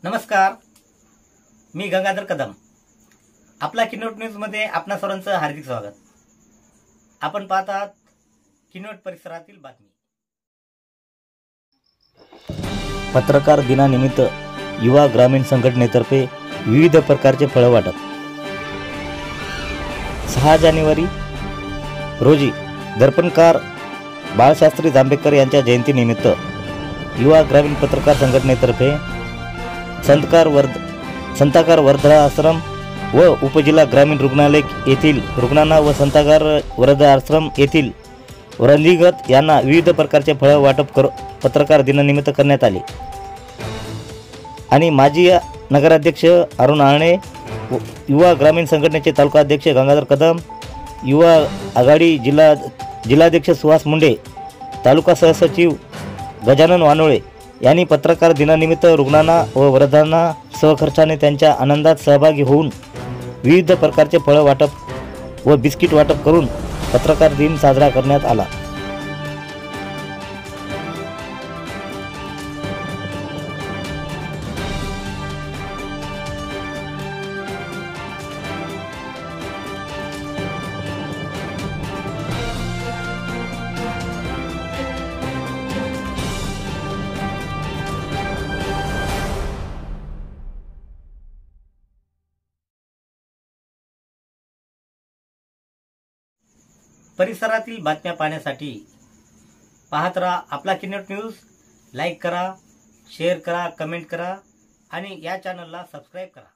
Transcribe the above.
नमस्कार, मी गंगाधर कदम. आपला किनवट न्यूज मध्ये आपणा सर्वांचं हार्दिक स्वागत. आपण पाहत आहात किनवट परिसरातील बातमी. पत्रकार दिनानिमित्त युवा ग्रामीण संघटनेतर्फे विविध प्रकारचे फळ वाटप. 6 जानेवारी रोजी दर्पणकार बाळशास्त्री जांभेकर यांच्या जयंतीनिमित्त युवा ग्रामीण पत्रकार संघटनेतर्फे संताकार वर्धा आश्रम व उपजिल्हा ग्रामीण रुग्णालय येथील रुग्णांना व संताकार वर्धा आश्रम येथील वृंदीगत यांना विविध प्रकारचे फळ वाटप पत्रकार दिनानिमित्त करण्यात आले. आणि माजी नगराध्यक्ष अरुण आळणे, युवा ग्रामीण संघटनेचे तालुका अध्यक्ष गंगाधर कदम, युवा आघाडी जिल्हाध्यक्ष सुहास मुंडे, तालुका सहसचिव गजानन वानोळे यांनी पत्रकार दिनानिमित्त रुग्णांना व वृद्धांना सहखर्चाने त्यांच्या आनंदात सहभागी होऊन विविध प्रकारचे फळ वाटप व बिस्किट वाटप करून पत्रकार दिन साजरा करण्यात आला. परिसरातील बातम्या पाहण्यासाठी पाहत राहा आपला किनवट न्यूज. लाईक करा, शेअर करा, कमेंट करा आणि या चॅनलला सबस्क्राईब करा.